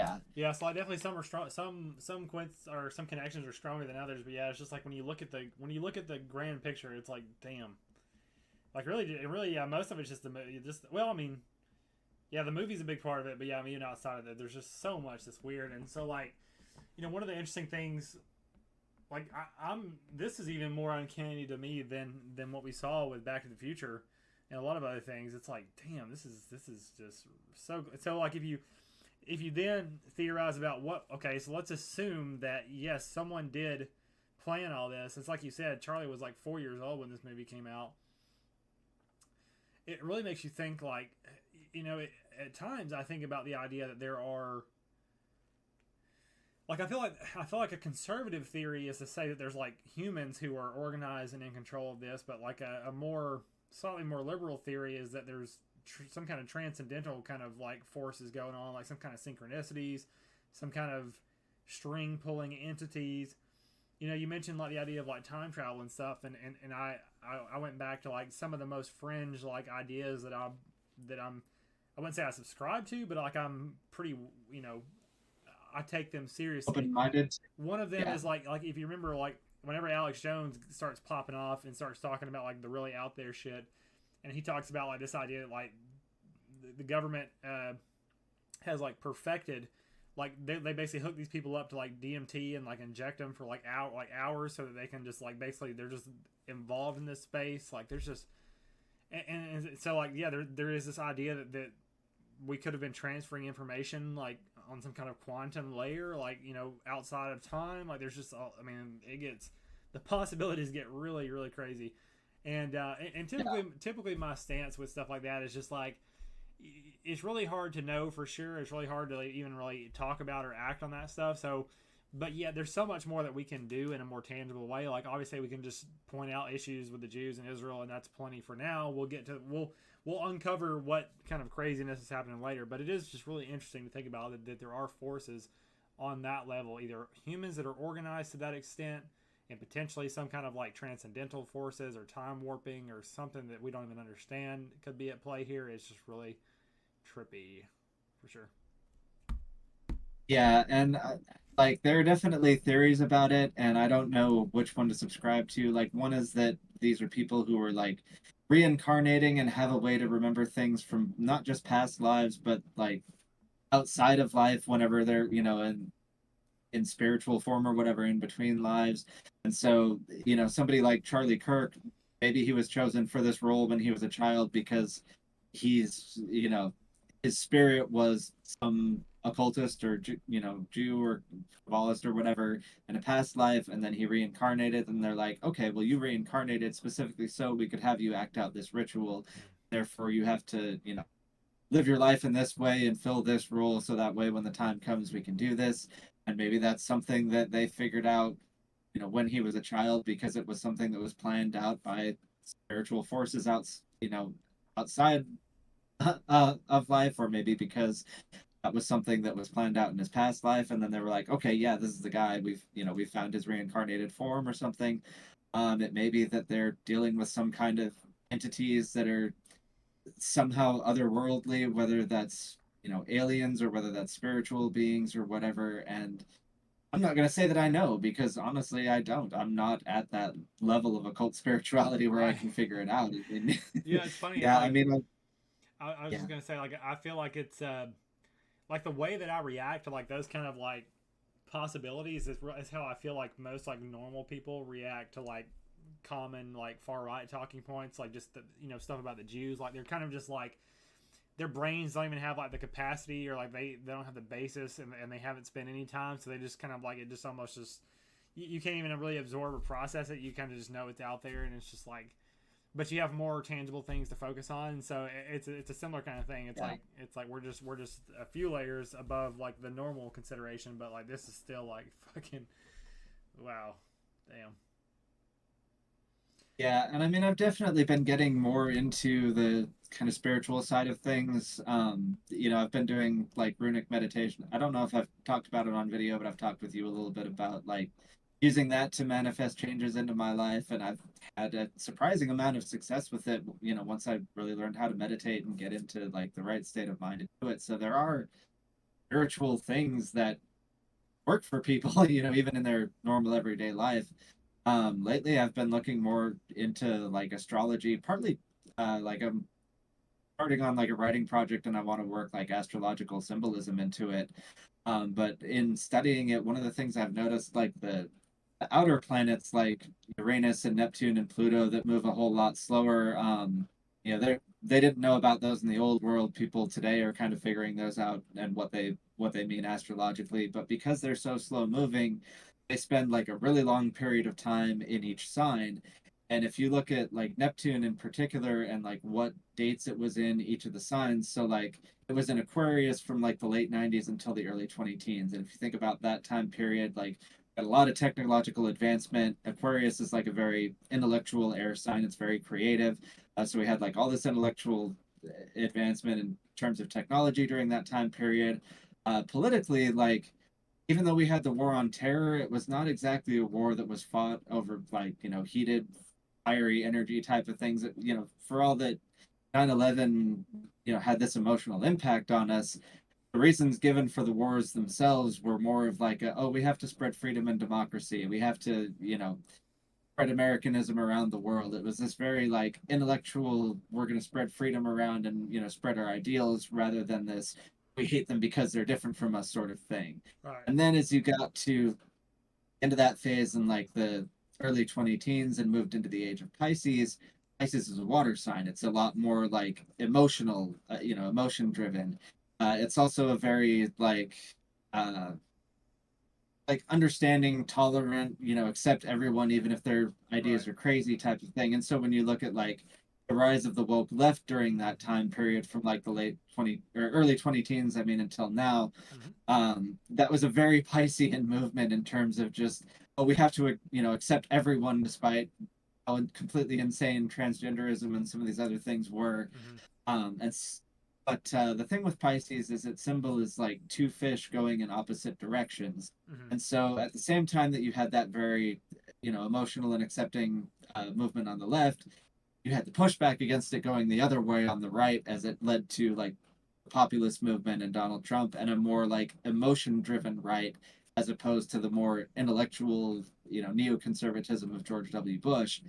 Yeah. Yeah, so like definitely some are strong, some quints or some connections are stronger than others. But yeah, it's just like when you look at the grand picture, it's like damn, like really yeah, most of it's just just well, I mean, yeah, the movie's a big part of it, but yeah, I mean, outside of that, there's just so much that's weird, and so like one of the interesting things, like I'm this is even more uncanny to me than what we saw with Back to the Future and a lot of other things. It's like damn, this is just so like if you then theorize about what okay, so let's assume that yes, someone did plan all this. It's like you said, Charlie was like 4 years old when this movie came out. It really makes you think like at times I think about the idea that there are like I feel like a conservative theory is to say that there's like humans who are organized and in control of this, but like a more slightly more liberal theory is that there's some kind of transcendental kind of like forces going on, like some kind of synchronicities, some kind of string pulling entities. You mentioned like the idea of like time travel and stuff, and I went back to like some of the most fringe like ideas that I wouldn't say I subscribe to, but like I'm pretty you know I take them seriously. Open-minded. One of them Yeah. is like if you remember like whenever Alex Jones starts popping off and starts talking about like the really out there shit, and he talks about like this idea that like the government has like perfected like they basically hook these people up to like DMT and like inject them for like hours so that they can just like basically they're just involved in this space like there's just and so like yeah there is this idea that we could have been transferring information like on some kind of quantum layer like outside of time like there's just I mean it gets the possibilities get really crazy and Yeah. typically my stance with stuff like that is just like it's really hard to know for sure. It's really hard to like, even really talk about or act on that stuff. So, but yeah, there's so much more that we can do in a more tangible way. Like obviously, we can just point out issues with the Jews in Israel, and that's plenty for now. We'll uncover what kind of craziness is happening later. But it is just really interesting to think about that there are forces on that level, either humans that are organized to that extent, and potentially some kind of like transcendental forces or time warping or something that we don't even understand could be at play here. It's just really trippy for sure. Yeah, and like there are definitely theories about it, and I don't know which one to subscribe to. Like one is that these are people who are like reincarnating and have a way to remember things from not just past lives, but like outside of life whenever they're, in spiritual form or whatever in between lives. And so, somebody like Charlie Kirk, maybe he was chosen for this role when he was a child because he's, his spirit was some occultist or Jew or Kabbalist or whatever in a past life, and then he reincarnated, and they're like, okay, well, you reincarnated specifically so we could have you act out this ritual. Therefore, you have to, live your life in this way and fill this role so that way when the time comes we can do this. And maybe that's something that they figured out, when he was a child, because it was something that was planned out by spiritual forces outside of life, or maybe because that was something that was planned out in his past life, and then they were like, okay, yeah, this is the guy, we found his reincarnated form or something. It may be that they're dealing with some kind of entities that are somehow otherworldly, whether that's, aliens or whether that's spiritual beings or whatever. And I'm not going to say that I know, because honestly, I don't. I'm not at that level of occult spirituality where I Right. can figure it out. I mean, Yeah, it's funny. yeah, I Like mean, I was yeah, just gonna say, like I feel like it's like the way that I react to like those kind of like possibilities is how I feel like most like normal people react to like common like far right talking points, like just the stuff about the Jews. Like they're kind of just like their brains don't even have like the capacity or like they don't have the basis and they haven't spent any time, so they just kind of like it just almost just you can't even really absorb or process it. You kind of just know it's out there and it's just like but you have more tangible things to focus on. So it's a similar kind of thing. yeah. It's like we're just a few layers above like the normal consideration, but like this is still like fucking wow, damn. Yeah, and I mean, I've definitely been getting more into the kind of spiritual side of things. I've been doing like runic meditation. I don't know if I've talked about it on video, but I've talked with you a little bit about like using that to manifest changes into my life, and I've had a surprising amount of success with it, once I really learned how to meditate and get into like the right state of mind to do it. So spiritual things that work for people, even in their normal everyday life. Lately, I've been looking more into like astrology, partly like I'm starting on like a writing project and I want to work like astrological symbolism into it. But in studying it, one of the things I've noticed, like the outer planets like Uranus and Neptune and Pluto that move a whole lot slower. They didn't know about those in the old world. People today are kind of figuring those out and what they mean astrologically. But because they're so slow moving, they spend like a really long period of time in each sign. And if you look at like Neptune in particular and like what dates it was in each of the signs, so like it was in Aquarius from like the late 90s until the early 20 teens. And if you think about that time period, like a lot of technological advancement. Aquarius is like a very intellectual air sign. It's very creative. So we had like all this intellectual advancement in terms of technology during that time period. Politically, like even though we had the war on terror, it was not exactly a war that was fought over like heated, fiery energy type of things. That for all that 9/11 had this emotional impact on us, the reasons given for the wars themselves were more of like, oh, we have to spread freedom and democracy. We have to, spread Americanism around the world. It was this very like intellectual, we're going to spread freedom around and, spread our ideals rather than this, we hate them because they're different from us sort of thing. Right. And then as you got to into that phase in like the early 20 teens and moved into the age of Pisces, Pisces is a water sign. It's a lot more like emotional, emotion driven. It's also a very uh, like understanding, tolerant, accept everyone even if their Right. ideas are crazy type of thing. And so when you look at like the rise of the woke left during that time period from like the late 20 or early 20 teens, I mean, until now, Mm-hmm. that was a very Piscean movement in terms of just, oh, we have to, accept everyone despite how completely insane transgenderism and some of these other things were. Mm-hmm. And but the thing with Pisces is its symbol is like two fish going in opposite directions. Mm-hmm. And so at the same time that you had that very, emotional and accepting movement on the left, you had the pushback against it going the other way on the right as it led to like the populist movement and Donald Trump and a more like emotion driven right as opposed to the more intellectual, neoconservatism of George W. Bush.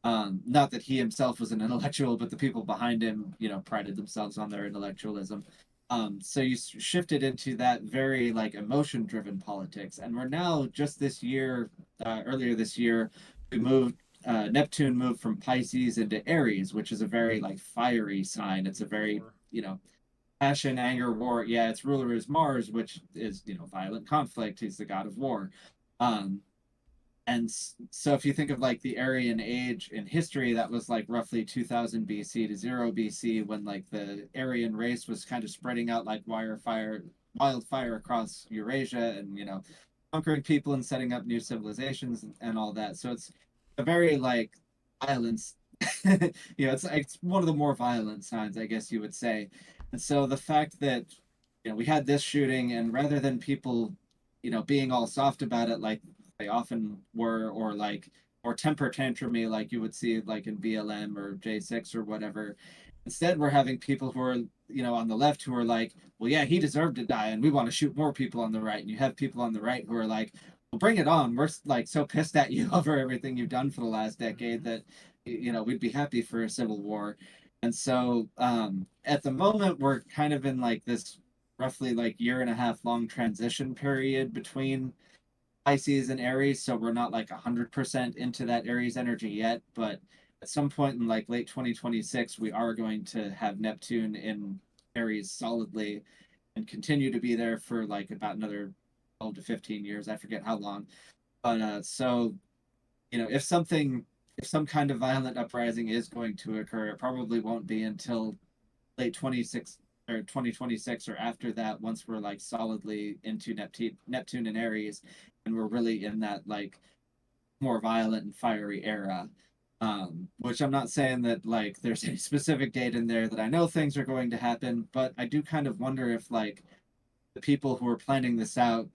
Not that he himself was an intellectual, but the people behind him, prided themselves on their intellectualism. So you shifted into that very like emotion driven politics. And we're now just this year, earlier this year, we moved Neptune moved from Pisces into Aries, which is a very like fiery sign. It's a very, War. passion, anger, war. Yeah, its ruler is Mars, which is, violent conflict. He's the god of war. Um, and so if you think of like the Aryan age in history, that was like roughly 2000 BC to 0 BC when like the Aryan race was kind of spreading out like wildfire across Eurasia and, conquering people and setting up new civilizations and all that. So it's a very like violence, it's one of the more violent signs, I guess you would say. And so the fact that, we had this shooting and rather than people, being all soft about it, like they often were, or like or temper tantrumy like you would see like in BLM or J6 or whatever. Instead, we're having people who are, on the left who are like, well, yeah, he deserved to die, and we want to shoot more people on the right. And you have people on the right who are like, well, bring it on. We're like so pissed at you over everything you've done for the last decade Mm-hmm. that, we'd be happy for a civil war. And so at the moment, we're kind of in like this roughly like year and a half long transition period between Pisces and Aries, so we're not like 100% into that Aries energy yet, but at some point in like late 2026, we are going to have Neptune in Aries solidly and continue to be there for like about another 12 to 15 years. I forget how long. But so, if some kind of violent uprising is going to occur, it probably won't be until late 26 or 2026 or after that once we're like solidly into Neptune and Aries and we're really in that like more violent and fiery era. Which I'm not saying that like there's a specific date in there that I know things are going to happen, but I do kind of wonder if like the people who are planning this out,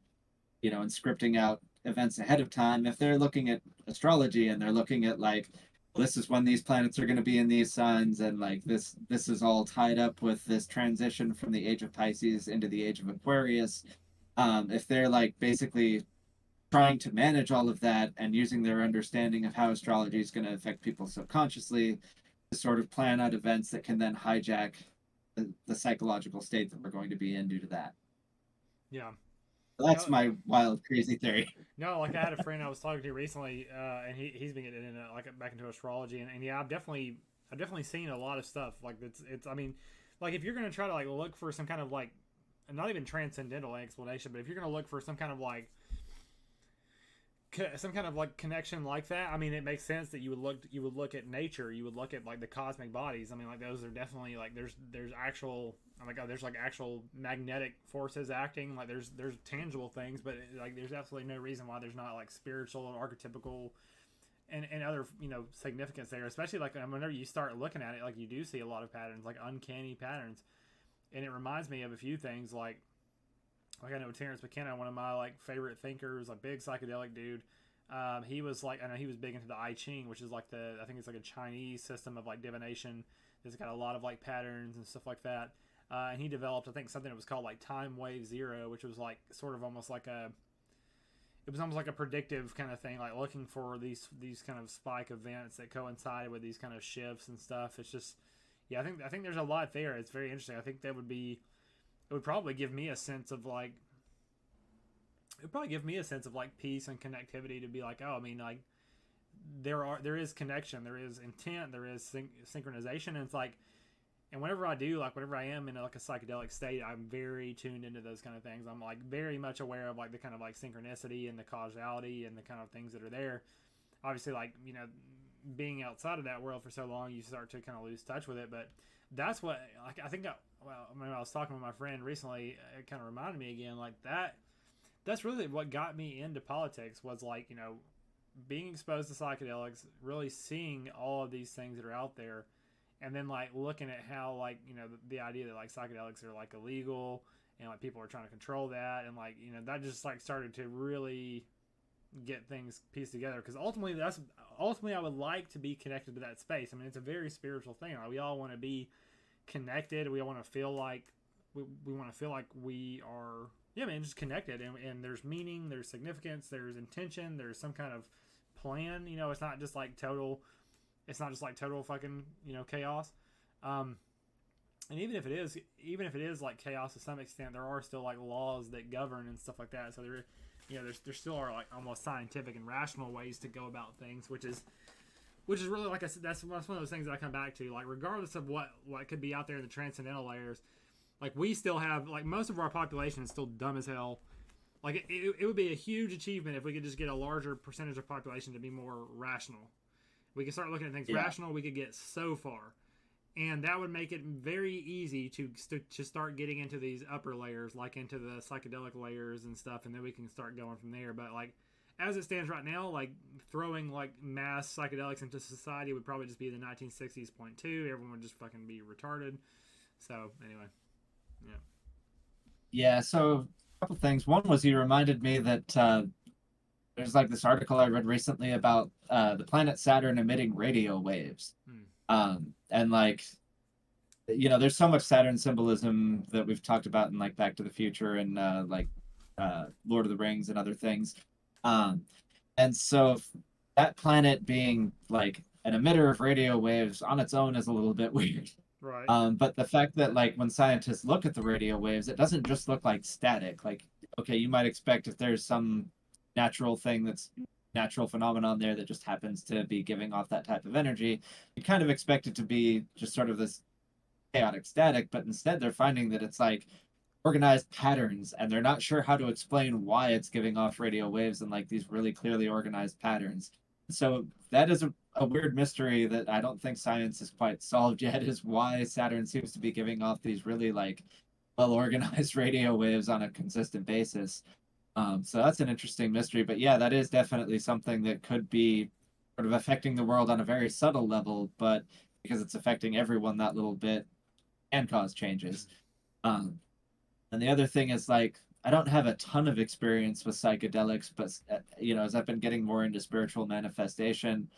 and scripting out events ahead of time, if they're looking at astrology and they're looking at like, this is when these planets are going to be in these signs, and like this is all tied up with this transition from the age of Pisces into the age of Aquarius. If they're like basically trying to manage all of that and using their understanding of how astrology is going to affect people subconsciously to sort of plan out events that can then hijack the psychological state that we're going to be in due to that. Yeah. So that's No, my wild, crazy theory. no. Like I had a friend I was talking to recently, and he's been getting into like back into astrology, and yeah, I've definitely seen a lot of stuff. Like it's I mean, like if you're gonna try to like look for some kind of like not even transcendental explanation, but if you're gonna look for some kind of like connection like that, I mean, it makes sense that you would look at nature, you would look at like the cosmic bodies. I mean, like those are definitely like there's actual, oh my god, there's like actual magnetic forces acting, like there's tangible things, but like there's absolutely no reason why there's not like spiritual or archetypical and other, you know, significance there, especially like whenever you start looking at it, like you do see a lot of patterns, like uncanny patterns. And it reminds me of a few things like I know Terrence McKenna, one of my like favorite thinkers, a big psychedelic dude. He was like, I know he was big into the I Ching, which is like I think it's like a Chinese system of like divination. It's got a lot of like patterns and stuff like that. And he developed, I think, something that was called like Time Wave Zero, which was like sort of almost like it was almost like a predictive kind of thing, like looking for these kind of spike events that coincided with these kind of shifts and stuff. It's just, yeah, I think there's a lot there. It's very interesting. I think it would probably give me a sense of like peace and connectivity to be like, oh, I mean, like there is connection, there is intent, there is synchronization, and it's like, and whenever I am in like a psychedelic state, I'm very tuned into those kind of things. I'm like very much aware of like the kind of like synchronicity and the causality and the kind of things that are there. Obviously, like, you know, being outside of that world for so long, you start to kind of lose touch with it. But that's what, like, I think well, I mean, I was talking with my friend recently, it kind of reminded me again, like that's really what got me into politics, was like, you know, being exposed to psychedelics, really seeing all of these things that are out there, and then like looking at how, like, you know, the idea that like psychedelics are like illegal and like people are trying to control that, and like, you know, that just like started to really get things pieced together, because ultimately I would like to be connected to that space. I mean, it's a very spiritual thing. Like, we all want to be connected. We all want to feel like we want to feel like we are, yeah, man, just connected, and there's meaning, there's significance, there's intention, there's some kind of plan. You know, it's not just like total fucking, you know, chaos. Um, and even if it is like chaos to some extent, there are still like laws that govern and stuff like that. So there, you know, there still are like almost scientific and rational ways to go about things, which is really, like I said, that's one of those things that I come back to. Like, regardless of what could be out there in the transcendental layers, like, we still have, like, most of our population is still dumb as hell. Like, it would be a huge achievement if we could just get a larger percentage of population to be more rational. We could start looking at things Yeah. rational. We could get so far, and that would make it very easy to start getting into these upper layers, like into the psychedelic layers and stuff, and then we can start going from there. But like, as it stands right now, like throwing like mass psychedelics into society would probably just be the 1960s point two. Everyone would just fucking be retarded. So anyway, yeah. Yeah, so a couple things. One was you reminded me that there's like this article I read recently about the planet Saturn emitting radio waves. Hmm. And like, you know, there's so much Saturn symbolism that we've talked about in like Back to the Future and Lord of the Rings and other things. Um, and so that planet being like an emitter of radio waves on its own is a little bit weird. Right. But the fact that like when scientists look at the radio waves, it doesn't just look like static. Like, okay, you might expect if there's some natural thing that's natural phenomenon there that just happens to be giving off that type of energy, you kind of expect it to be just sort of this chaotic static, but instead they're finding that it's like organized patterns, and they're not sure how to explain why it's giving off radio waves in like these really clearly organized patterns. So that is a weird mystery that I don't think science has quite solved yet, is why Saturn seems to be giving off these really like well organized radio waves on a consistent basis. So that's an interesting mystery. But yeah, that is definitely something that could be sort of affecting the world on a very subtle level, but because it's affecting everyone that little bit, can cause changes. Um, and the other thing is like I don't have a ton of experience with psychedelics, but you know, as I've been getting more into spiritual manifestation,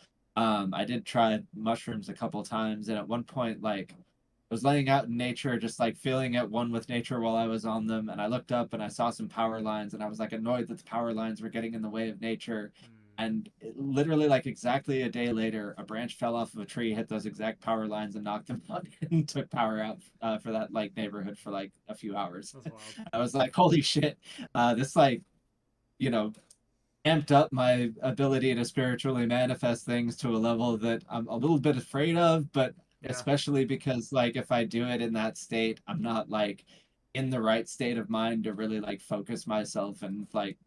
I did try mushrooms a couple times, and at one point, like, I was laying out in nature, just like feeling at one with nature while I was on them. And I looked up and I saw some power lines, and I was like annoyed that the power lines were getting in the way of nature. Mm. And literally, like exactly a day later, a branch fell off of a tree, hit those exact power lines, and knocked them out, and took power out for that like neighborhood for like a few hours. That's wild. I was like, holy shit, this like you know amped up my ability to spiritually manifest things to a level that I'm a little bit afraid of, but Yeah. especially because like if I do it in that state, I'm not like in the right state of mind to really like focus myself and like,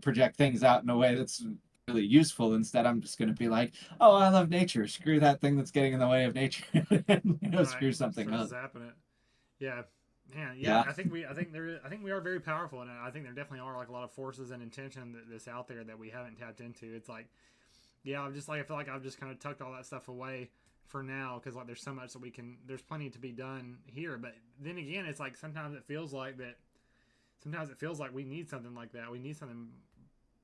project things out in a way that's really useful. Instead, I'm just going to be like, "Oh, I love nature. Screw that thing that's getting in the way of nature." Right. Screw something Start up. zapping it. Yeah. Man, yeah, Yeah. I think we are very powerful, and I think there definitely are like a lot of forces and intention that's out there that we haven't tapped into. It's like, yeah, I'm just like I feel like I've just kind of tucked all that stuff away for now because like there's so much that we can, there's plenty to be done here. But then again, it's like sometimes it feels like that. Sometimes it feels like we need something like that. We need something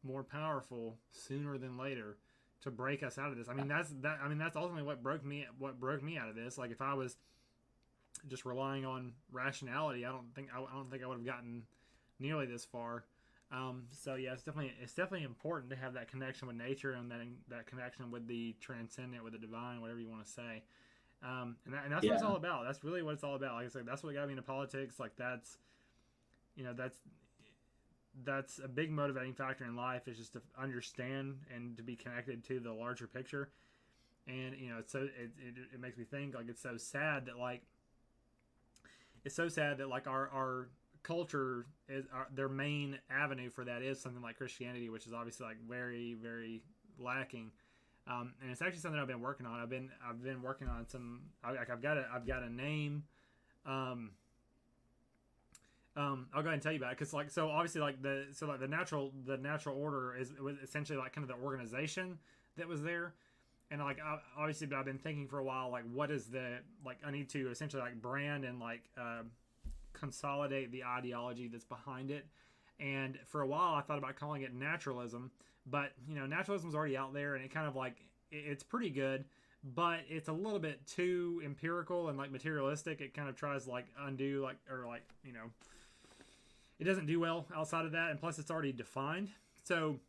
more powerful sooner than later to break us out of this. I mean, that's that. I mean, that's ultimately what broke me out of this. Like if I was just relying on rationality, I don't think I would have gotten nearly this far. So yeah, it's definitely important to have that connection with nature and that connection with the transcendent, with the divine, whatever you want to say. And that's what it's Yeah. all about. That's really what it's all about. Like I said, that's what got me into politics. Like that's you know that's a big motivating factor in life is just to understand and to be connected to the larger picture. And it's it makes me think like it's so sad that like our culture is their main avenue for that is something like Christianity, which is obviously like very very lacking. And it's actually something I've been working on. I've been working on some. I've got a name. Um, I'll go ahead and tell you about it because like so obviously like the natural order was essentially like kind of the organization that was there, and like obviously but I've been thinking for a while like what is the like I need to essentially like brand and like consolidate the ideology that's behind it. And for a while I thought about calling it naturalism, but naturalism's already out there and it kind of like it's pretty good, but it's a little bit too empirical and like materialistic. It kind of tries to like undo like or like it doesn't do well outside of that, and plus it's already defined. So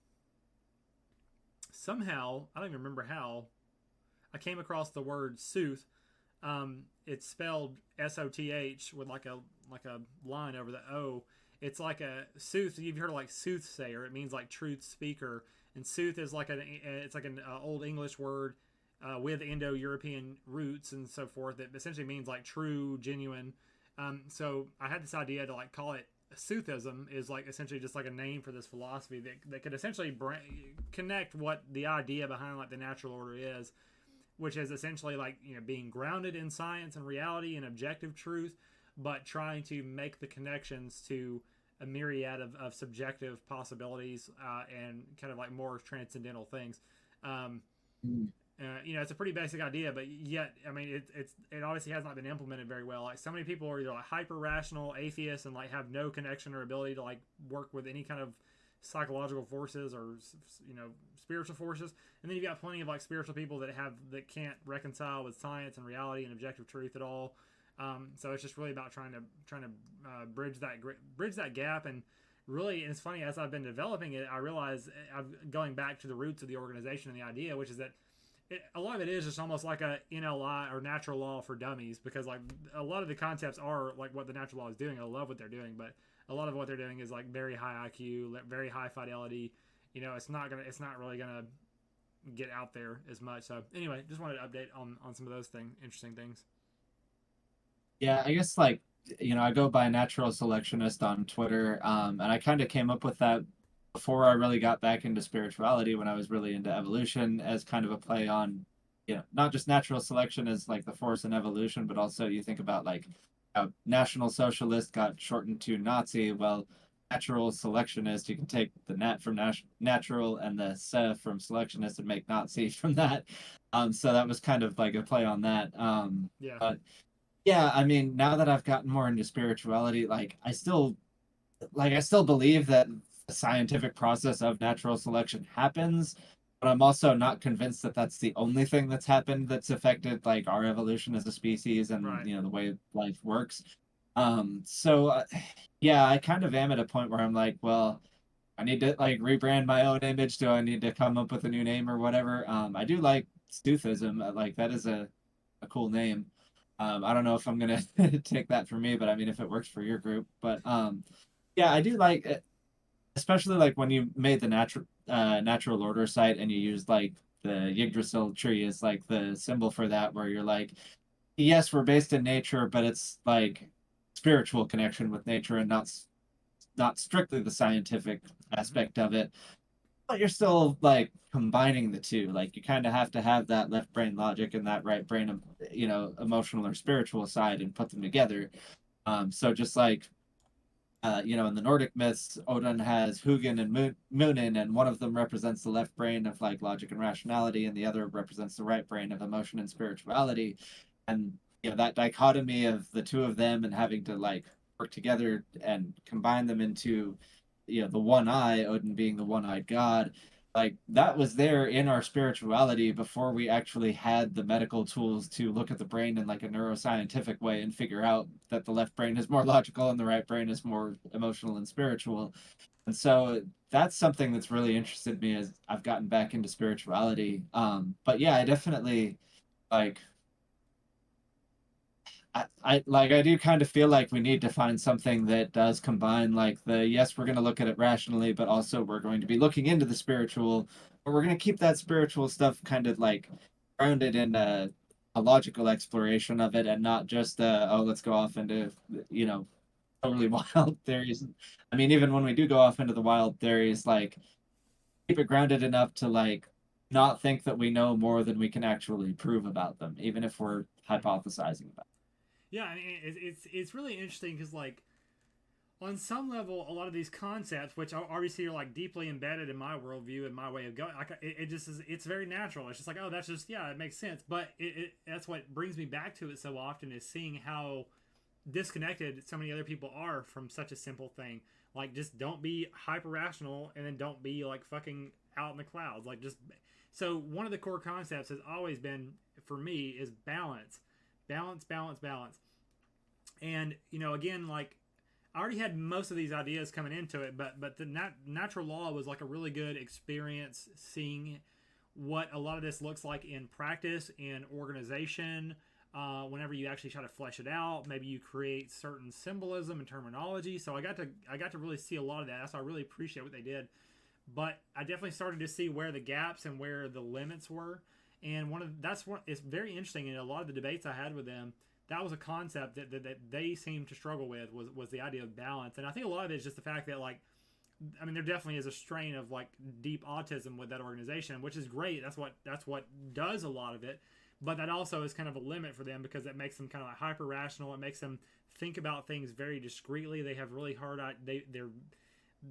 somehow I don't even remember how I came across the word sooth. It's spelled Soth with like a line over the O. It's like a sooth. You've heard of like soothsayer. It means like truth speaker, and sooth is like it's like an old English word with Indo-European roots and so forth. That essentially means like true, genuine. So I had this idea to like call it Soothism is like essentially just like a name for this philosophy that could essentially connect what the idea behind like the natural order is, which is essentially like being grounded in science and reality and objective truth, but trying to make the connections to a myriad of subjective possibilities and kind of like more transcendental things. Um, Mm. it's a pretty basic idea, but yet, I mean, it obviously has not been implemented very well. Like, so many people are either like hyper rational atheists and like have no connection or ability to like work with any kind of psychological forces or spiritual forces, and then you've got plenty of like spiritual people that can't reconcile with science and reality and objective truth at all. So it's just really about trying to bridge that gap. And really, and it's funny, as I've been developing it, I realize I'm going back to the roots of the organization and the idea, which is that a lot of it is just almost like a NLI or natural law for dummies, because like a lot of the concepts are like what the natural law is doing. I love what they're doing, but a lot of what they're doing is like very high IQ, very high fidelity. It's not really gonna get out there as much. So anyway, just wanted to update on some of those interesting things. Yeah, I guess like I go by natural selectionist on Twitter, and I kind of came up with that before I really got back into spirituality when I was really into evolution as kind of a play on, not just natural selection as like the force in evolution, but also you think about like how National Socialist got shortened to Nazi. Well, natural selectionist, you can take the nat from natural and the se from selectionist and make Nazi from that. So that was kind of like a play on that. Yeah, But yeah, I mean, now that I've gotten more into spirituality, I still believe that the scientific process of natural selection happens. but I'm also not convinced that that's the only thing that's happened that's affected like our evolution as a species and Right. the way life works. So yeah, I kind of am at a point where I'm like, well, I need to like rebrand my own image. Do I need to come up with a new name or whatever? I do like Soothism. Like that is a cool name. I don't know if I'm gonna take that for me, but I mean, if it works for your group, but yeah, I do like it, especially like when you made the natural order site and you used like the Yggdrasil tree as like the symbol for that, where you're like, yes, we're based in nature, but it's like spiritual connection with nature and not strictly the scientific Mm-hmm. aspect of it, but you're still like combining the two. Like you kind of have to have that left brain logic and that right brain, emotional or spiritual side and put them together. So just like in the Nordic myths, Odin has Hugin and Munin, and one of them represents the left brain of like logic and rationality, and the other represents the right brain of emotion and spirituality. And that dichotomy of the two of them and having to like work together and combine them into the one eye, Odin being the one-eyed god, like that was there in our spirituality before we actually had the medical tools to look at the brain in like a neuroscientific way and figure out that the left brain is more logical and the right brain is more emotional and spiritual. And so that's something that's really interested me as I've gotten back into spirituality. But yeah, I definitely like I do kind of feel like we need to find something that does combine like the yes, we're going to look at it rationally, but also we're going to be looking into the spiritual, but we're going to keep that spiritual stuff kind of like grounded in a logical exploration of it and not just oh, let's go off into you know totally wild theories. I mean, even when we do go off into the wild theories, like keep it grounded enough to like not think that we know more than we can actually prove about them, even if we're Mm-hmm. hypothesizing about Yeah, I mean, it's really interesting because like on some level, a lot of these concepts, which obviously are like deeply embedded in my worldview and my way of going, like it just is. It's very natural. It's just like, oh, that's just yeah, it makes sense. But that's what brings me back to it so often is seeing how disconnected so many other people are from such a simple thing. Like, just don't be hyper rational, and then don't be like fucking out in the clouds. Like, just so one of the core concepts has always been for me is balance, balance, balance, balance. And again, like I already had most of these ideas coming into it, but the natural law was like a really good experience seeing what a lot of this looks like in practice, in organization. Whenever you actually try to flesh it out, maybe you create certain symbolism and terminology. So I got to really see a lot of that. So I really appreciate what they did. But I definitely started to see where the gaps and where the limits were. And that's what it's very interesting in a lot of the debates I had with them. That was a concept that they seemed to struggle with was the idea of balance. And I think a lot of it is just the fact that like I mean, there definitely is a strain of like deep autism with that organization, which is great. That's what does a lot of it, but that also is kind of a limit for them because it makes them kind of like hyper rational. It makes them think about things very discreetly. They have really hard.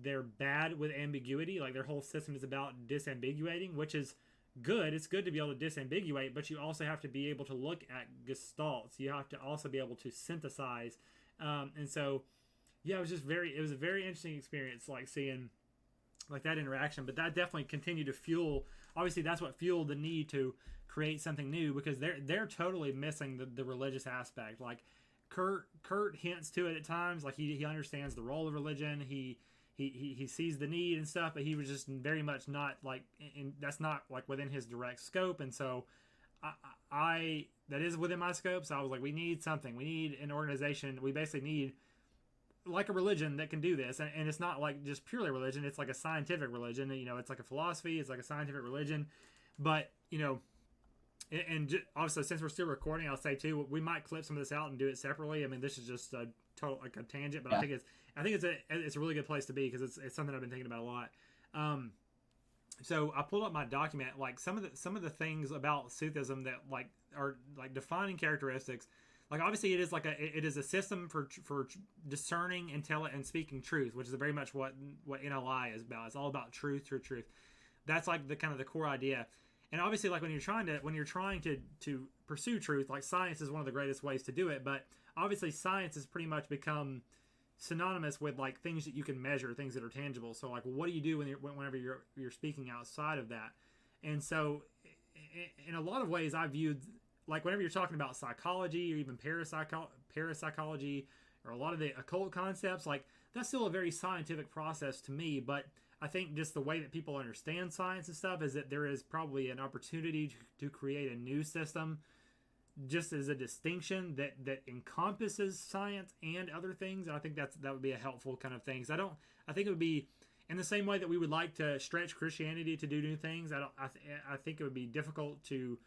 They're bad with ambiguity. Like their whole system is about disambiguating, which is good. It's good to be able to disambiguate, but you also have to be able to look at gestalts. You have to also be able to synthesize, and so yeah, it was a very interesting experience, like seeing like that interaction. But that definitely continued to fuel. Obviously, that's what fueled the need to create something new because they're totally missing the religious aspect. Like Kurt hints to it at times. Like he understands the role of religion. He sees the need and stuff, but he was just very much not like that's not like within his direct scope. And so I that is within my scope. So I was like, we need something. We need an organization. We basically need like a religion that can do this, and it's not like just purely religion. It's like a scientific religion. It's like a philosophy. It's like a scientific religion, but and also since we're still recording, I'll say too, we might clip some of this out and do it separately. I mean, this is just a total like a tangent, but it. I think it's a really good place to be because it's something I've been thinking about a lot. Um, so I pulled up my document, like some of the things about Soothism that like are like defining characteristics. Like obviously it is a system for discerning, and speaking truth, which is very much what NLI is about. It's all about truth, truth, truth. That's like the kind of the core idea. And obviously, like when you're trying to pursue truth, like science is one of the greatest ways to do it. But obviously, science has pretty much become synonymous with like things that you can measure, things that are tangible. So like, what do you do whenever you're speaking outside of that? And so, in a lot of ways, I viewed like whenever you're talking about psychology or even parapsychology or a lot of the occult concepts, like that's still a very scientific process to me. But I think just the way that people understand science and stuff is that there is probably an opportunity to create a new system just as a distinction that encompasses science and other things. And I think that would be a helpful kind of thing. So I think it would be in the same way that we would like to stretch Christianity to do new things. I think it would be difficult to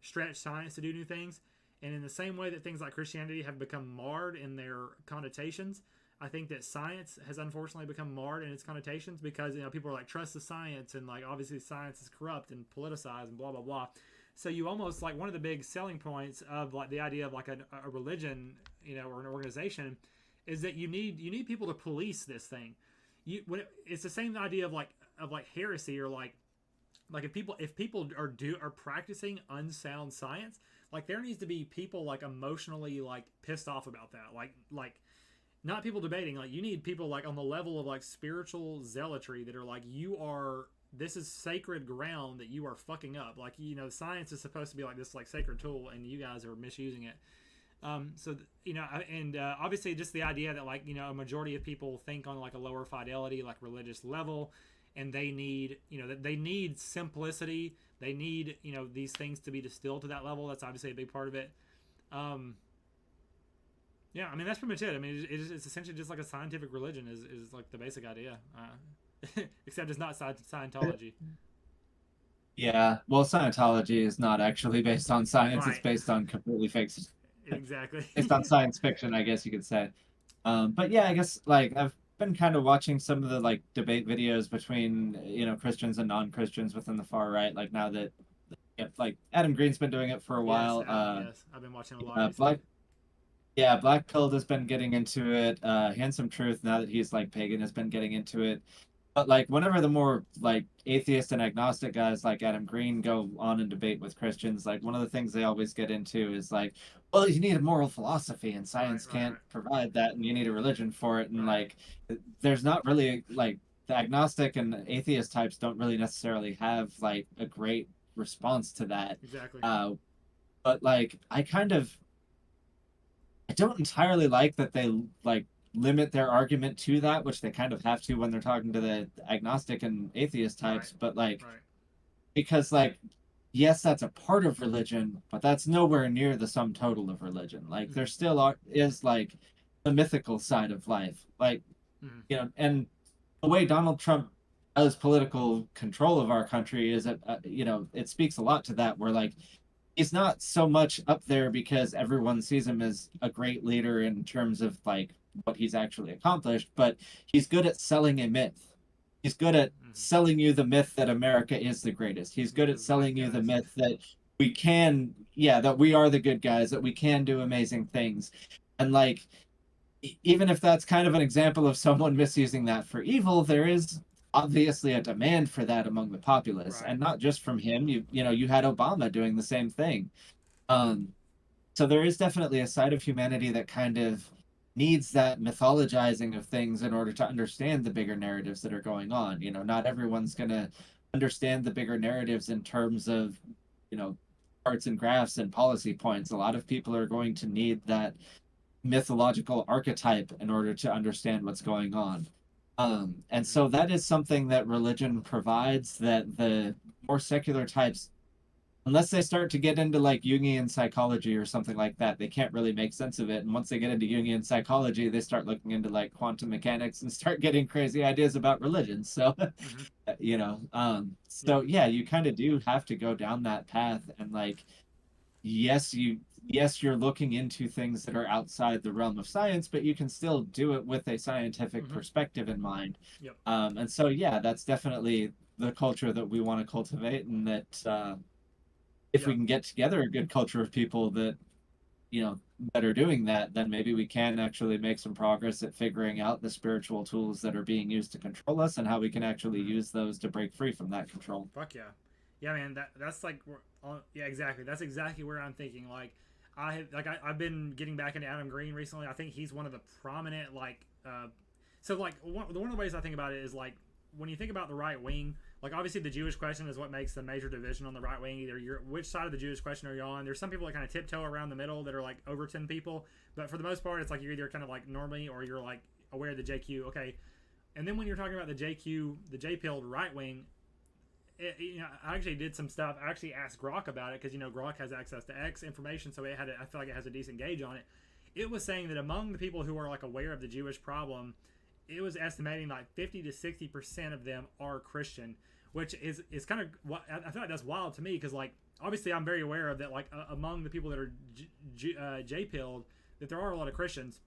stretch science to do new things. And in the same way that things like Christianity have become marred in their connotations, I think that science has unfortunately become marred in its connotations because people are like trust the science and like obviously science is corrupt and politicized and blah blah blah. So you almost like one of the big selling points of like the idea of like a religion, or an organization, is that you need people to police this thing. It's the same idea of like heresy or like if people are practicing unsound science, like there needs to be people like emotionally like pissed off about that, like not people debating, like you need people like on the level of like spiritual zealotry that are like this is sacred ground that you are fucking up. Like science is supposed to be like this like sacred tool and you guys are misusing it. Obviously just the idea that like a majority of people think on like a lower fidelity like religious level, and they need they need simplicity, they need these things to be distilled to that level. That's obviously a big part of it. Yeah, I mean that's pretty much it. I mean it's essentially just like a scientific religion is like the basic idea, except it's not Scientology. Yeah, well, Scientology is not actually based on science. It's Right. based on completely fake, Exactly. based on science fiction, I guess you could say. But yeah, I guess like I've been kind of watching some of the like debate videos between Christians and non-Christians within the far right. Like now that like Adam Green's been doing it for a Yes, while. yes, I've been watching a lot recently. Black Yeah, Black Pilled has been getting into it. Handsome Truth, now that he's like pagan, has been getting into it. But like whenever the more like atheist and agnostic guys like Adam Green go on and debate with Christians, like one of the things they always get into is like, well, you need a moral philosophy and Right, science right, can't right, provide that and you need a religion for it. And right. like there's not really like the agnostic and atheist types don't really necessarily have like a great response to that. Exactly. But like I don't entirely like that they like limit their argument to that, which they kind of have to when they're talking to the agnostic and atheist Right, types. But like, right. because like, yes, that's a part of religion, but that's nowhere near the sum total of religion. Like, there Mm-hmm. still is like the mythical side of life, like Mm-hmm. and the way Donald Trump has political control of our country is that it speaks a lot to that. Where like he's not so much up there because everyone sees him as a great leader in terms of like what he's actually accomplished, but he's good at selling a myth. He's good at Mm-hmm. selling you the myth that America is the greatest. He's We're good the at good selling you the guys. myth that we can, yeah, that we are the good guys, that we can do amazing things. And like, even if that's kind of an example of someone misusing that for evil, there is obviously a demand for that among the populace, Right. and not just from him. You had Obama doing the same thing. Um, so there is definitely a side of humanity that kind of needs that mythologizing of things in order to understand the bigger narratives that are going on. Not everyone's going to understand the bigger narratives in terms of, you know, charts and graphs and policy points. A lot of people are going to need that mythological archetype in order to understand what's going on. And Mm-hmm. so that is something that religion provides that the more secular types, unless they start to get into like Jungian psychology or something like that, they can't really make sense of it. And once they get into Jungian psychology, they start looking into like quantum mechanics and start getting crazy ideas about religion. So, Mm-hmm. so Yeah. yeah, you kind of do have to go down that path. And like, yes, you're looking into things that are outside the realm of science, but you can still do it with a scientific Mm-hmm. perspective in mind. Yep. And so, yeah, that's definitely the culture that we want to cultivate, and that if we Yep. can get together a good culture of people that are doing that, then maybe we can actually make some progress at figuring out the spiritual tools that are being used to control us and how we can actually Mm-hmm. use those to break free from that control. Fuck yeah. Yeah, man. That's like yeah, exactly. That's exactly where I'm thinking. Like I've been getting back into Adam Green recently. I think he's one of the prominent like so like one of the ways I think about it is like when you think about the right wing, Like obviously the Jewish question is what makes the major division on the right wing. Either you're which side of the Jewish question are you on? There's some people that kind of tiptoe around the middle that are like over 10 people, but for the most part, it's like you're either kind of like normally or you're like aware of the JQ. Okay, and then when you're talking about the JQ, the J-pilled right wing, I actually did some stuff. I actually asked Grok about it because Grok has access to X information, so I feel like it has a decent gauge on it. It was saying that among the people who are like aware of the Jewish problem, it was estimating like 50 to 60% of them are Christian, which is kind of I feel like that's wild to me because like obviously I'm very aware of that like among the people that are J-pilled that there are a lot of Christians,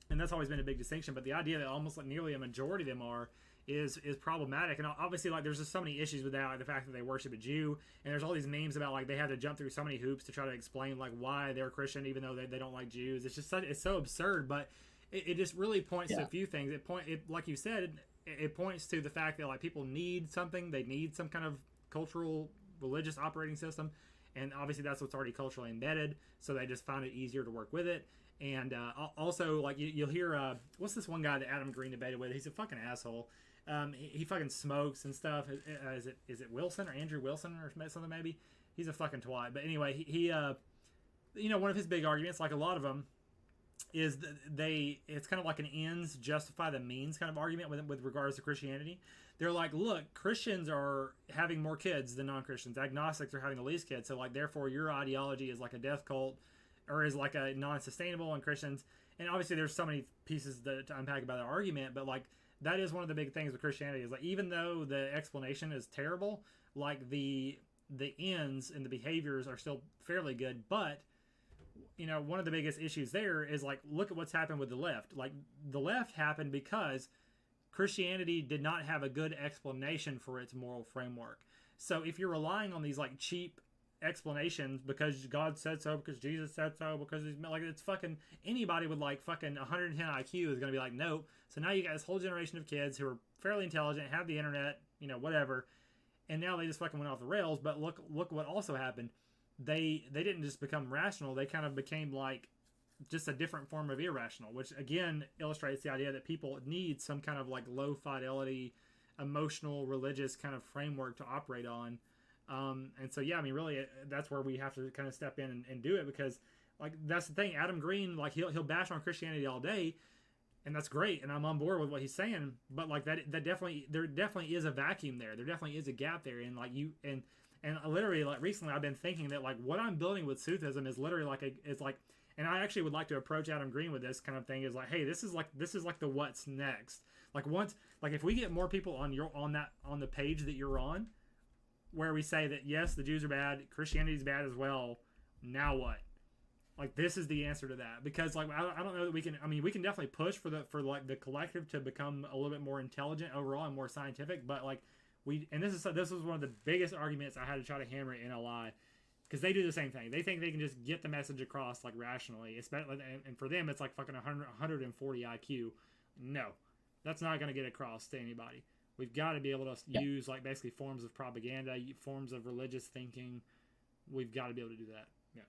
and that's always been a big distinction. But the idea that almost like nearly a majority of them are is problematic, and obviously like there's just so many issues with that, like the fact that they worship a Jew, and there's all these memes about like they had to jump through so many hoops to try to explain like why they're Christian even though they don't like Jews. It's just it's so absurd, but it just really points to a few things. It like you said, it points to the fact that like people need something, they need some kind of cultural religious operating system, and obviously that's what's already culturally embedded, so they just find it easier to work with it. And also like you'll hear what's this one guy that Adam Green debated with? He's a fucking asshole. He fucking smokes and stuff. Is it Wilson or Andrew Wilson or something maybe? He's a fucking twat. But anyway, he one of his big arguments, like a lot of them, is that it's kind of like an ends justify the means kind of argument with regards to Christianity. They're like, look, Christians are having more kids than non-Christians. Agnostics are having the least kids. So like therefore your ideology is like a death cult or is like a non-sustainable, and Christians, and obviously there's so many pieces to unpack about the argument, but like that is one of the big things with Christianity is like even though the explanation is terrible, like the ends and the behaviors are still fairly good. But one of the biggest issues there is like look at what's happened with the left. Like the left happened because Christianity did not have a good explanation for its moral framework. So if you're relying on these like cheap explanations because God said so, because Jesus said so, because he's like it's fucking anybody with like fucking 110 IQ is gonna be like nope. So now you got this whole generation of kids who are fairly intelligent, have the internet, whatever, and now they just fucking went off the rails. But look what also happened. They didn't just become rational. They kind of became like just a different form of irrational, which again illustrates the idea that people need some kind of like low fidelity, emotional, religious kind of framework to operate on. And so, yeah, I mean, really, that's where we have to kind of step in and do it because, like, that's the thing. Adam Green, like, he'll bash on Christianity all day, and that's great, and I'm on board with what he's saying. But like that definitely there definitely is a vacuum there. There definitely is a gap there, and like and literally like recently I've been thinking that like what I'm building with Soothism is literally like it's like, and I actually would like to approach Adam Green with this kind of thing is like, hey, this is like the what's next. Like once like if we get more people on the page that you're on, where we say that yes, the Jews are bad, Christianity is bad as well. Now what? Like this is the answer to that because like I don't know that we can. I mean, we can definitely push for like the collective to become a little bit more intelligent overall and more scientific. But like this was one of the biggest arguments I had to try to hammer at NLI because they do the same thing. They think they can just get the message across like rationally, especially and for them it's like fucking 140 IQ. No, that's not going to get across to anybody. We've got to be able to use like basically forms of propaganda, forms of religious thinking. We've got to be able to do that. Yeah.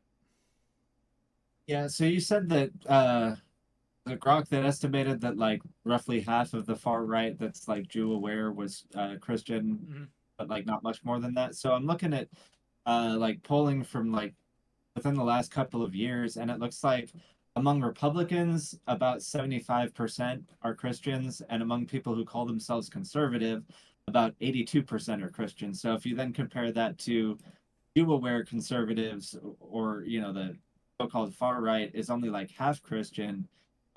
Yeah, so you said that the Grok that estimated that like roughly half of the far right that's like Jew aware was Christian, Mm-hmm. but like not much more than that. So I'm looking at like polling from like within the last couple of years, and it looks like among Republicans, about 75% are Christians, and among people who call themselves conservative, about 82% are Christians. So if you then compare that to Jew-aware conservatives, or the so-called far right is only like half Christian,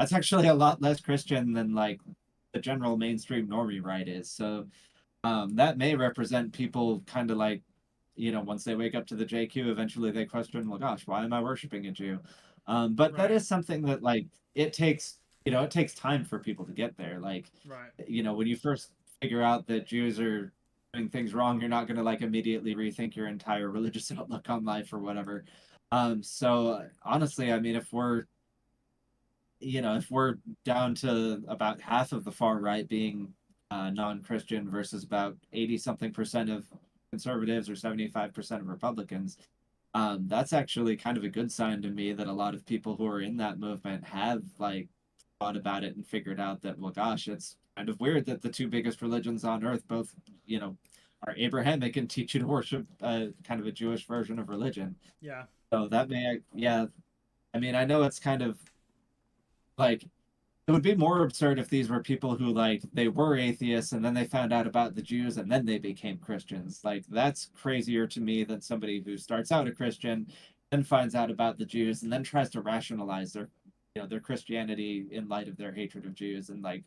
that's actually a lot less Christian than like the general mainstream normie right is. So that may represent people kind of like once they wake up to the JQ, eventually they question, well, gosh, why am I worshiping a Jew? But that Right. is something that like it takes time for people to get there. Like, Right. when you first figure out that Jews are doing things wrong, you're not going to like immediately rethink your entire religious outlook on life or whatever. So honestly, I mean, if we're down to about half of the far right being non-Christian versus about 80 something percent of conservatives or 75% of Republicans, that's actually kind of a good sign to me that a lot of people who are in that movement have like thought about it and figured out that, well, gosh, it's kind of weird that the two biggest religions on earth both, you know, are Abrahamic and teach you to worship kind of a Jewish version of religion. Yeah. So that may, yeah, I mean, I know it's kind of like it would be more absurd if these were people who like they were atheists and then they found out about the Jews and then they became Christians. Like that's crazier to me than somebody who starts out a Christian and finds out about the Jews and then tries to rationalize their their Christianity in light of their hatred of Jews and like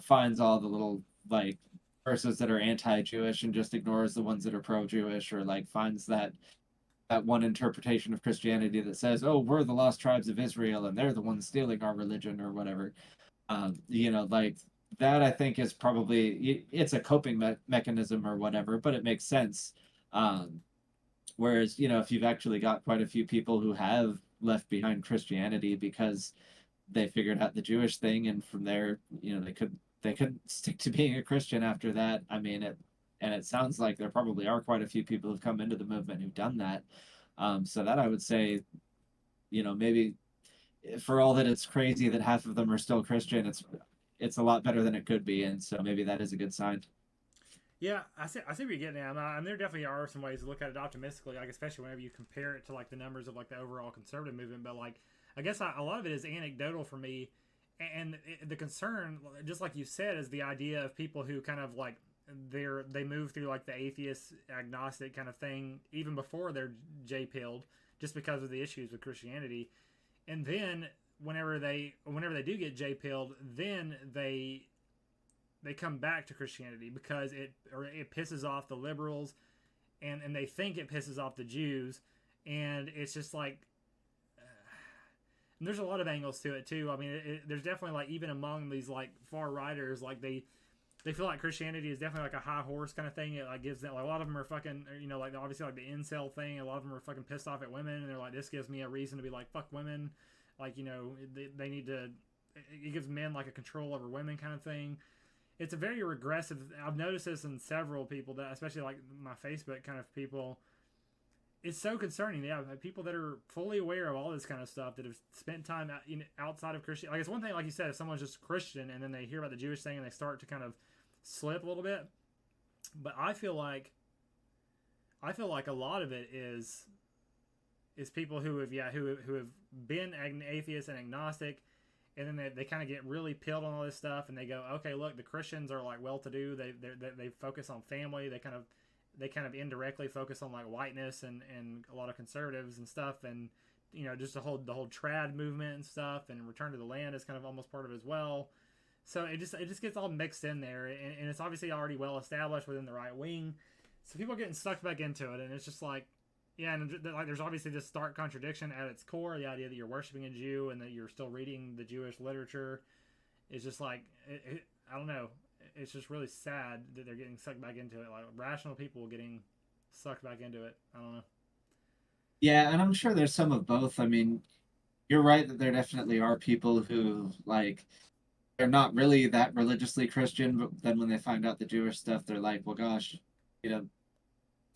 finds all the little like verses that are anti-Jewish and just ignores the ones that are pro-Jewish, or like finds that one interpretation of Christianity that says, "Oh, we're the lost tribes of Israel and they're the ones stealing our religion," or whatever. Like that. I think is probably it's a coping mechanism or whatever, but it makes sense. Whereas if you've actually got quite a few people who have left behind Christianity because they figured out the Jewish thing, and from there, they could stick to being a Christian after that. I mean, it sounds like there probably are quite a few people who've come into the movement who've done that. So that I would say, maybe for all that it's crazy that half of them are still Christian, it's a lot better than it could be, and so maybe that is a good sign. Yeah, I see what you're getting at. And there definitely are some ways to look at it optimistically, like especially whenever you compare it to like the numbers of like the overall conservative movement. But like, I guess a lot of it is anecdotal for me, and the concern, just like you said, is the idea of people who kind of like they move through like the atheist agnostic kind of thing even before they're J pilled, just because of the issues with Christianity, and then whenever they do get J pilled, then they come back to Christianity because it pisses off the liberals, and they think it pisses off the Jews, and it's just like and there's a lot of angles to it too. I mean, there's definitely like even among these like far righters, like they feel like Christianity is definitely like a high horse kind of thing. It like gives them like a lot of them are fucking like obviously like the incel thing. A lot of them are fucking pissed off at women, and they're like, this gives me a reason to be like fuck women, like they need to. It gives men like a control over women kind of thing. It's a very regressive. I've noticed this in several people that, especially like my Facebook kind of people. It's so concerning. Yeah, people that are fully aware of all this kind of stuff that have spent time outside of Christian. Like it's one thing, like you said, if someone's just Christian and then they hear about the Jewish thing and they start to kind of slip a little bit. But I feel like a lot of it is people who have been atheist and agnostic, and then they kind of get really pilled on all this stuff, and they go, okay, look, the Christians are like well-to-do. They focus on family. They kind of indirectly focus on like whiteness and a lot of conservatives and stuff, and just the whole trad movement and stuff, and return to the land is kind of almost part of it as well. So it just gets all mixed in there, and it's obviously already well established within the right wing. So people are getting sucked back into it, and it's just like, yeah, and like there's obviously this stark contradiction at its core. The idea that you're worshiping a Jew and that you're still reading the Jewish literature is just like I don't know. It's just really sad that they're getting sucked back into it. Like rational people getting sucked back into it. I don't know. Yeah, and I'm sure there's some of both. I mean, you're right that there definitely are people who like they're not really that religiously Christian, but then when they find out the Jewish stuff, they're like, well, gosh, you know,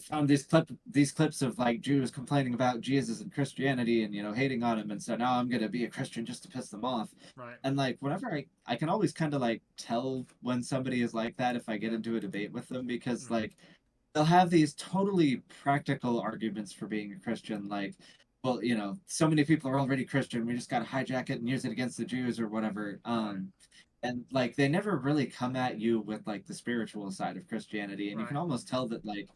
found these clips of like Jews complaining about Jesus and Christianity and hating on him, and so now I'm gonna be a Christian just to piss them off. Right. And like whenever I can always kind of like tell when somebody is like that if I get into a debate with them, because Mm-hmm. like they'll have these totally practical arguments for being a Christian, like, well, so many people are already Christian, we just got to hijack it and use it against the Jews or whatever. Right. And like they never really come at you with like the spiritual side of Christianity, and you can Right. almost tell that like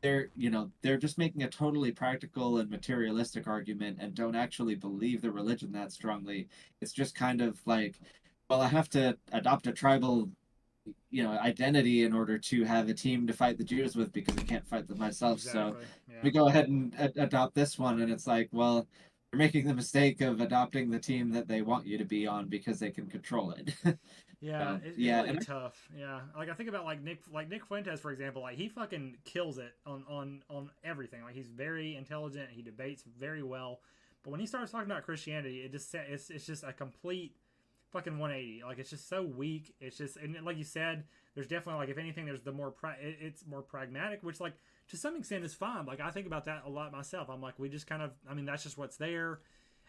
they're just making a totally practical and materialistic argument and don't actually believe the religion that strongly. It's just kind of like, well, I have to adopt a tribal identity in order to have a team to fight the Jews with because I can't fight them myself. So Exactly. Yeah. we go ahead and adopt this one, and it's like, well, you're making the mistake of adopting the team that they want you to be on because they can control it. Yeah, So it's yeah, really and tough. Yeah, like I think about like Nick Fuentes for example. Like he fucking kills it on everything. Like he's very intelligent. He debates very well. But when he starts talking about Christianity, it's just a complete fucking 180. Like it's just so weak. It's just, and like you said, there's definitely like if anything, there's the it's more pragmatic, which like to some extent is fine. Like I think about that a lot myself. I'm like we just kind of, I mean that's just what's there.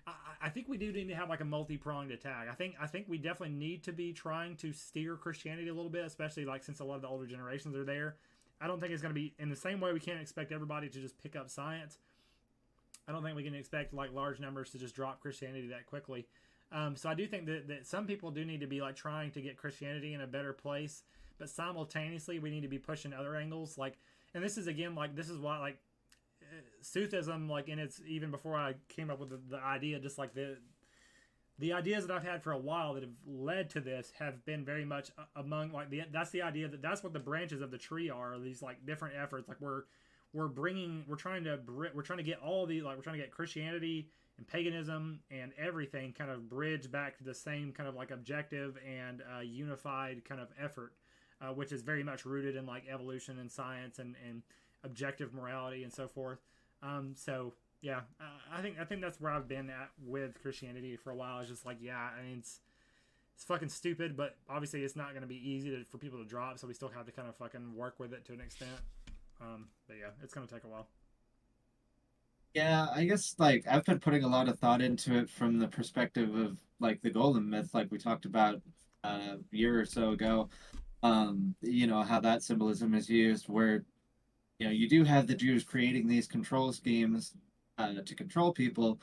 I think we do need to have like a multi-pronged attack. I think we definitely need to be trying to steer Christianity a little bit, especially like since a lot of the older generations are there. I don't think it's going to be in the same way we can't expect everybody to just pick up science. I don't think we can expect like large numbers to just drop Christianity that quickly. So I do think that some people do need to be like trying to get Christianity in a better place, but simultaneously we need to be pushing other angles. Like, and this is again like this is why like Soothism, like in its even before I came up with the idea, just like the ideas that I've had for a while that have led to this have been very much among like that's the idea that that's what the branches of the tree are. These like different efforts. Like we're trying to get all the like we're trying to get Christianity and paganism and everything kind of bridge back to the same kind of like objective and unified kind of effort, which is very much rooted in like evolution and science and objective morality and so forth. So yeah, I think that's where I've been at with Christianity for a while. It's just like yeah, I mean it's fucking stupid, but obviously it's not going to be easy for people to drop. So we still have to kind of fucking work with it to an extent. But yeah, it's going to take a while. Yeah, I guess like I've been putting a lot of thought into it from the perspective of like the golem myth, like we talked about a year or so ago. How that symbolism is used, where you do have the Jews creating these control schemes to control people.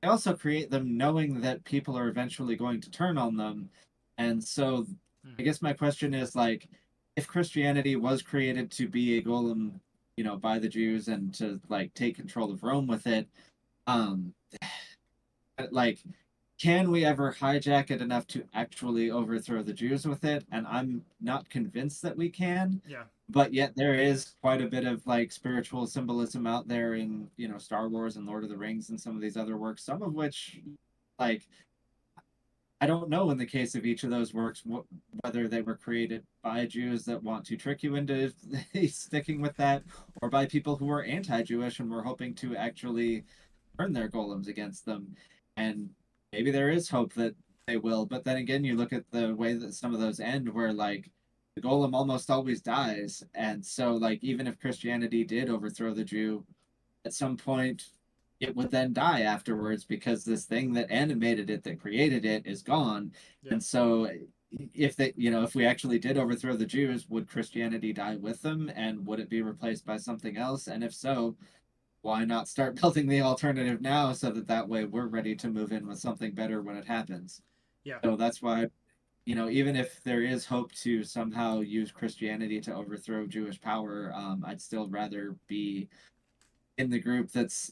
They also create them knowing that people are eventually going to turn on them. And so I Mm-hmm. guess my question is like, if Christianity was created to be a golem, by the Jews and to like take control of Rome with it, um, like, can we ever hijack it enough to actually overthrow the Jews with it? And I'm not convinced that we can, Yeah, but yet there is quite a bit of like spiritual symbolism out there in, Star Wars and Lord of the Rings and some of these other works, some of which like I don't know in the case of each of those works whether they were created by Jews that want to trick you into sticking with that, or by people who are anti-Jewish and were hoping to actually turn their golems against them. And maybe there is hope that they will, but then again, you look at the way that some of those end, where like the golem almost always dies, and so like even if Christianity did overthrow the Jew, at some point it would then die afterwards because this thing that animated it, that created it, is gone. yeah. And so if we actually did overthrow the Jews, would Christianity die with them, and would it be replaced by something else? And if so, why not start building the alternative now so that way we're ready to move in with something better when it happens? Yeah. So that's why, even if there is hope to somehow use Christianity to overthrow Jewish power, I'd still rather be in the group that's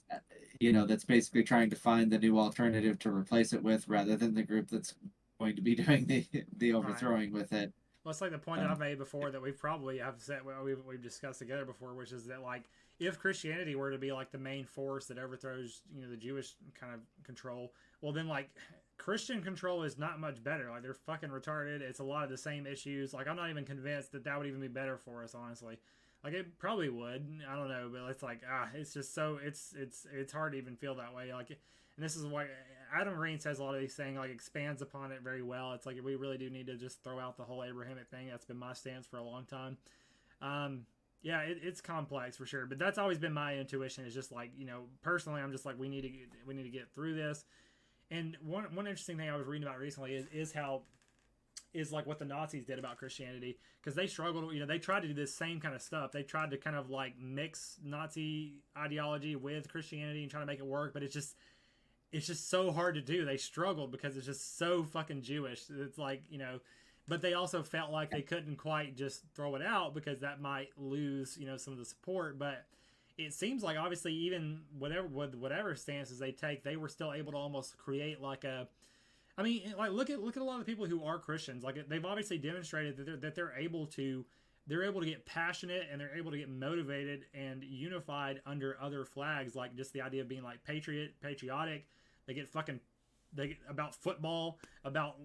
basically trying to find the new alternative to replace it with, rather than the group that's going to be doing the Right. overthrowing with it. Well, it's like the point that Um, I've made before that we've probably have said we've discussed together before, which is that like if Christianity were to be like the main force that overthrows the Jewish kind of control, well then like Christian control is not much better. Like they're fucking retarded. It's a lot of the same issues. Like I'm not even convinced that would even be better for us, honestly. Like it probably would. I don't know, but it's like it's just so it's hard to even feel that way. Like, and this is why Adam Green says a lot of these things, like expands upon it very well. It's like we really do need to just throw out the whole Abrahamic thing. That's been my stance for a long time. Yeah, it's complex for sure, but that's always been my intuition. Is just like personally, I'm just like we need to get through this. And one interesting thing I was reading about recently is how is like what the Nazis did about Christianity, because they struggled. They tried to do this same kind of stuff. They tried to kind of like mix Nazi ideology with Christianity and try to make it work, but it's just so hard to do. They struggled because it's just so fucking Jewish. It's like but they also felt like they couldn't quite just throw it out because that might lose some of the support. But it seems like obviously even whatever stances they take, they were still able to almost create like a. I mean, like look at a lot of the people who are Christians. Like they've obviously demonstrated that they're able to get passionate and they're able to get motivated and unified under other flags, like just the idea of being like patriotic. They get fucking about football, about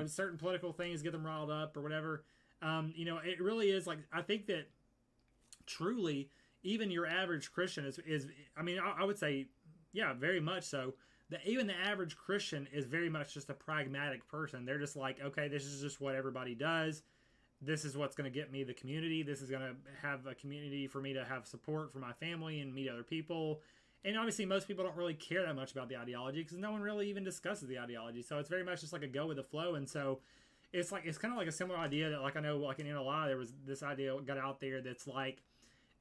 certain political things get them riled up or whatever. It really is like I think that truly even your average Christian is I mean I would say yeah, very much so. That even the average Christian is very much just a pragmatic person. They're just like, okay, this is just what everybody does. This is what's going to get me the community. This is going to have a community for me to have support for my family and meet other people. and obviously most people don't really care that much about the ideology because no one really even discusses the ideology. So it's very much just like a go with the flow. And so it's like it's kind of like a similar idea that like I know like in NLI there was this idea got out there that's like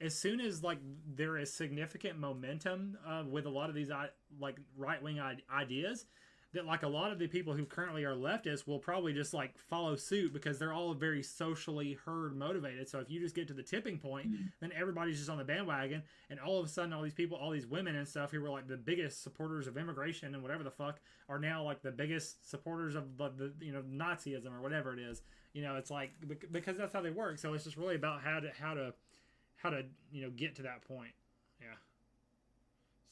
as soon as like there is significant momentum with a lot of these like right wing ideas, that like a lot of the people who currently are leftists will probably just like follow suit because they're all very socially herd motivated. So if you just get to the tipping point, then everybody's just on the bandwagon, and all of a sudden all these people, all these women and stuff who were like the biggest supporters of immigration and whatever the fuck are now like the biggest supporters of the you know Nazism or whatever it is. You know, it's like because that's how they work. So it's just really about how to you know get to that point. Yeah.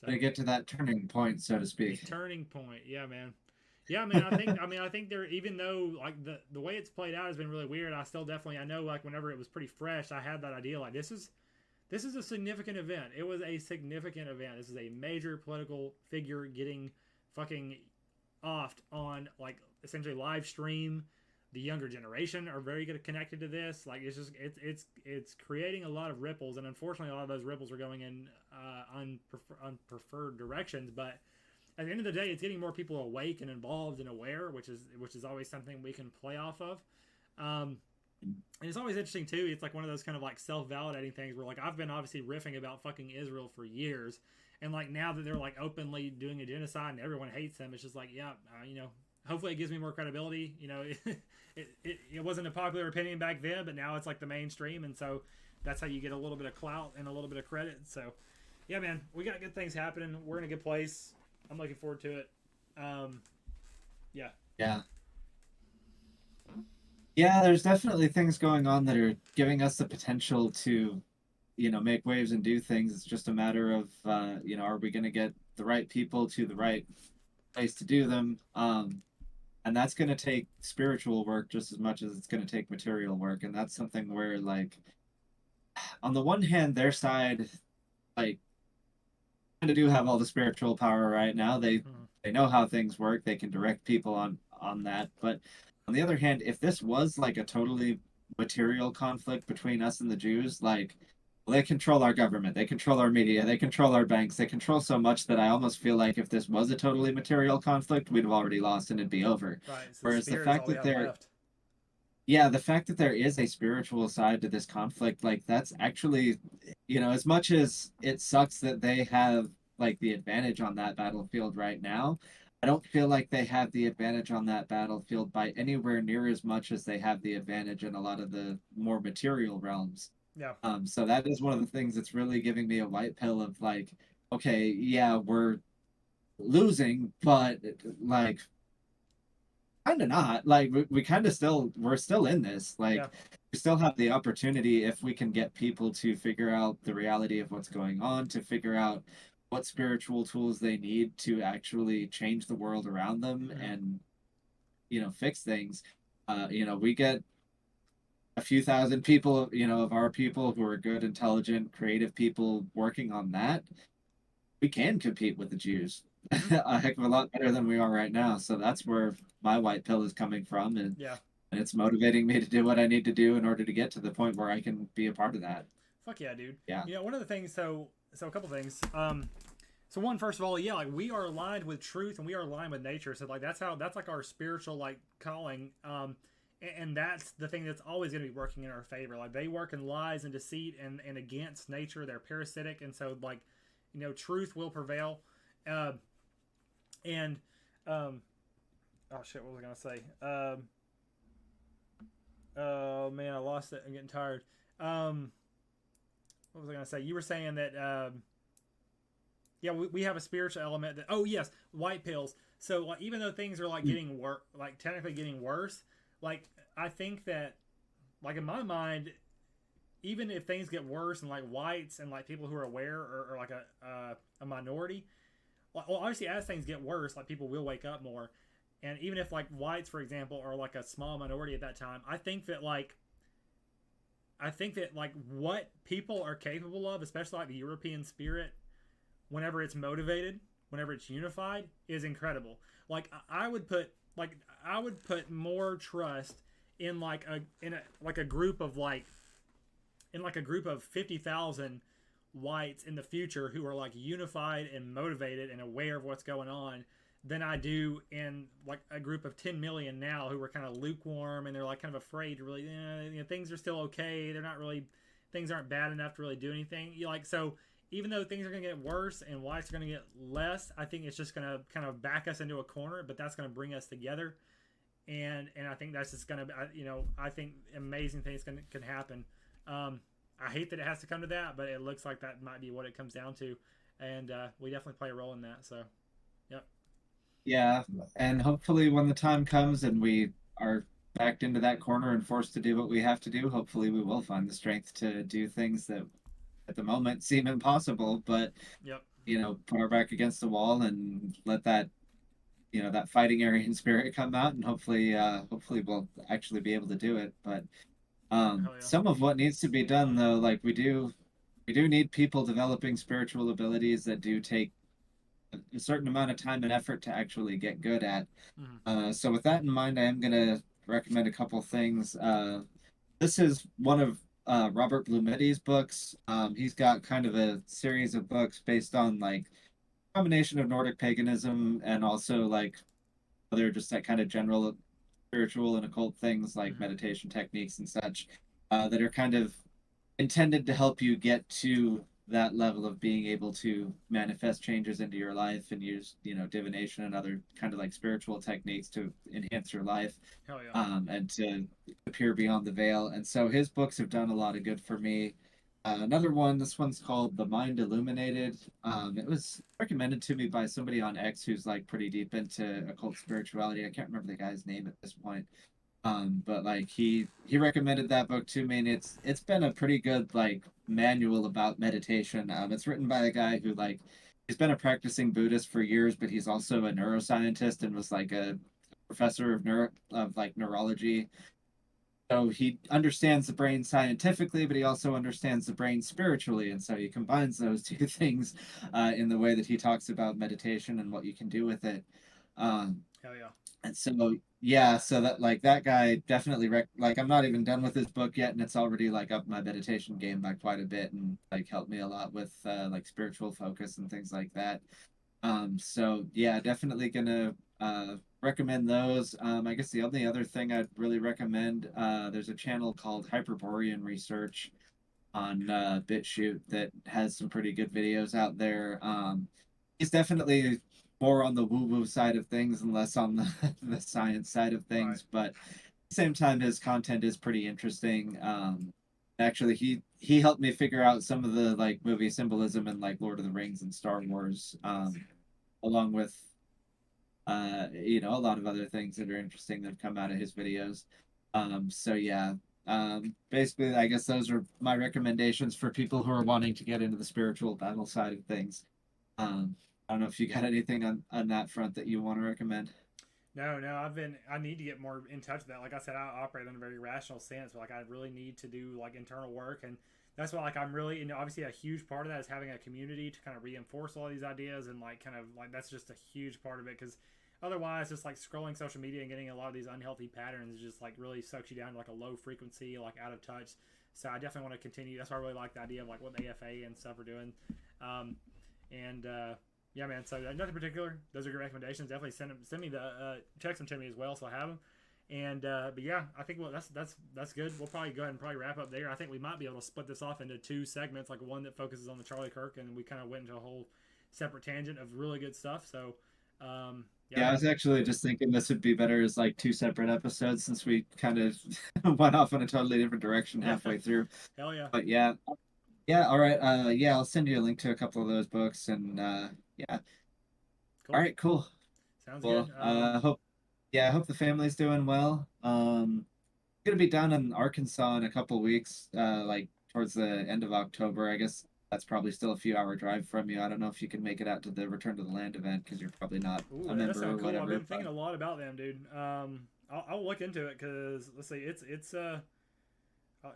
So, to get to that turning point, so to speak. Turning point, yeah, man. Yeah, man. I think there, even though like the way it's played out has been really weird. I still definitely, I know like whenever it was pretty fresh, I had that idea like this is a significant event. It was a significant event. This is a major political figure getting fucking offed on like essentially live stream. The younger generation are very good connected to this. Like it's just it's creating a lot of ripples, and unfortunately, a lot of those ripples are going in unpreferred directions. But at the end of the day, it's getting more people awake and involved and aware, which is always something we can play off of. And it's always interesting too. It's like one of those kind of like self-validating things where like I've been obviously riffing about fucking Israel for years, and like now that they're like openly doing a genocide and everyone hates them, it's just like yeah, you know. Hopefully it gives me more credibility. You know, it wasn't a popular opinion back then, but now it's like the mainstream. And so that's how you get a little bit of clout and a little bit of credit. So yeah, man, we got good things happening. We're in a good place. I'm looking forward to it. Yeah. Yeah. Yeah, there's definitely things going on that are giving us the potential to, you know, make waves and do things. It's just a matter of, you know, are we going to get the right people to the right place to do them? And that's going to take spiritual work just as much as it's going to take material work. And that's something where like on the one hand their side like kind of do have all the spiritual power right now. They know how things work. They can direct people on that. But on the other hand, if this was like a totally material conflict between us and the Jews, like well, they control our government, they control our media, they control our banks, they control so much that I almost feel like if this was a totally material conflict, we'd have already lost and it'd be over. Right. So Whereas the spirit is fact all we that have they're left. yeah, the fact that there is a spiritual side to this conflict, like that's actually, you know, as much as it sucks that they have like the advantage on that battlefield right now, I don't feel like they have the advantage on that battlefield by anywhere near as much as they have the advantage in a lot of the more material realms. Yeah. So that is one of the things that's really giving me a white pill of like, okay, yeah, we're losing, but like kind of not. Like we kind of still we're still in this. Yeah. Like we still have the opportunity if we can get people to figure out the reality of what's going on, to figure out what spiritual tools they need to actually change the world around them and you know fix things. You know, we get a few thousand people, you know, of our people who are good, intelligent, creative people working on that. We can compete with the Jews a heck of a lot better than we are right now. So that's where my white pill is coming from, Yeah. and it's motivating me to do what I need to do in order to get to the point where I can be a part of that. Fuck yeah, dude. Yeah. You know, one of the things. So a couple things. So one, first of all, yeah, like we are aligned with truth and we are aligned with nature. So like that's like our spiritual like calling. And that's the thing that's always going to be working in our favor. Like they work in lies and deceit and against nature. They're parasitic, and so like, you know, truth will prevail. And oh shit, what was I gonna say? Oh man, I lost it. I'm getting tired. What was I gonna say? You were saying that yeah, we have a spiritual element that. Oh yes, white pills. So like, even though things are like getting worse, like technically getting worse, like I think that, like in my mind, even if things get worse and like whites and like people who are aware or like a minority, well obviously as things get worse, like people will wake up more, and even if like whites, for example, are like a small minority at that time, I think that what people are capable of, especially like the European spirit, whenever it's motivated, whenever it's unified, is incredible. Like I would put more trust in like a group of 50,000 whites in the future who are like unified and motivated and aware of what's going on than I do in like a group of 10 million now who are kind of lukewarm and they're like kind of afraid to really, things are still okay. They're not really, things aren't bad enough to really do anything. You like, so even though things are going to get worse and whites are going to get less, I think it's just going to kind of back us into a corner, but that's going to bring us together. And I think that's just going to, I think amazing things can happen. I hate that it has to come to that, but it looks like that might be what it comes down to. And we definitely play a role in that. So, yep. Yeah, and hopefully when the time comes and we are backed into that corner and forced to do what we have to do, hopefully we will find the strength to do things that at the moment seem impossible, but Yep. put our back against the wall and let that, that fighting Aryan spirit come out and hopefully we'll actually be able to do it. But Hell yeah. some of what needs to be done though, like we do need people developing spiritual abilities that do take a certain amount of time and effort to actually get good at. Mm-hmm. So with that in mind, I am gonna recommend a couple things. This is one of Robert Blumetti's books. He's got kind of a series of books based on like a combination of Nordic paganism and also like other just that kind of general spiritual and occult things like Mm-hmm. meditation techniques and such that are kind of intended to help you get to that level of being able to manifest changes into your life and use divination and other kind of like spiritual techniques to enhance your life, Hell yeah. and to appear beyond the veil. And so his books have done a lot of good for me. Another one, this one's called The Mind Illuminated. It was recommended to me by somebody on X who's like pretty deep into occult spirituality. I can't remember the guy's name at this point. But like he recommended that book to me, and it's been a pretty good like manual about meditation. It's written by a guy who like he's been a practicing Buddhist for years, but he's also a neuroscientist and was like a professor of like neurology. So he understands the brain scientifically, but he also understands the brain spiritually, and so he combines those two things in the way that he talks about meditation and what you can do with it. Um, Hell yeah. and so yeah, so that like that guy definitely like I'm not even done with his book yet, and it's already like up my meditation game by quite a bit, and like helped me a lot with like spiritual focus and things like that. So yeah, definitely gonna recommend those. I guess the only other thing I'd really recommend, there's a channel called Hyperborean Research on BitChute that has some pretty good videos out there. He's definitely more on the woo-woo side of things and less on the, the science side of Right. things, but at the same time, his content is pretty interesting. Actually, he helped me figure out some of the like movie symbolism in like Lord of the Rings and Star Wars, along with a lot of other things that are interesting that have come out of his videos. So yeah, basically, I guess those are my recommendations for people who are wanting to get into the spiritual battle side of things. I don't know if you got anything on that front that you want to recommend. No, no, I need to get more in touch with that. Like I said, I operate in a very rational sense, but like I really need to do like internal work. And that's why like I'm really, obviously a huge part of that is having a community to kind of reinforce all these ideas and like kind of like that's just a huge part of it because otherwise just like scrolling social media and getting a lot of these unhealthy patterns just like really sucks you down to like a low frequency, like out of touch. So I definitely want to continue. That's why I really like the idea of like what the AFA and stuff are doing. Um, and yeah, man. So nothing particular. Those are good recommendations. Definitely send me the text them to me as well, so I have them. And but yeah, I think that's good. We'll probably go ahead and probably wrap up there. I think we might be able to split this off into two segments, like one that focuses on the Charlie Kirk, and we kind of went into a whole separate tangent of really good stuff. So yeah, Yeah, I man. was actually just thinking this would be better as like two separate episodes since we kind of went off in a totally different direction halfway through. Hell yeah. But yeah, yeah, all right. Yeah, I'll send you a link to a couple of those books, and yeah. All Cool. right, cool. Sounds good. Well, I hope the family's doing well. Gonna be down in Arkansas in a couple weeks, like towards the end of October. I guess that's probably still a few hour drive from you. I don't know if you can make it out to the Return to the Land event because you're probably not Ooh, a that member or sounds cool. I've whatever. been But thinking a lot about them, dude. I'll look into it because let's see, it's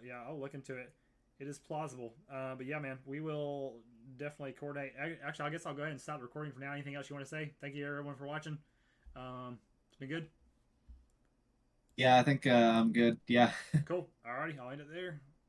yeah, I'll look into it. It is plausible. But yeah, man, we will definitely coordinate. Actually, I guess I'll go ahead and stop recording for now. Anything else you want to say? Thank you, everyone, for watching. It's been good. yeah, I think I'm good. Yeah. Cool. Alrighty, I'll end it there.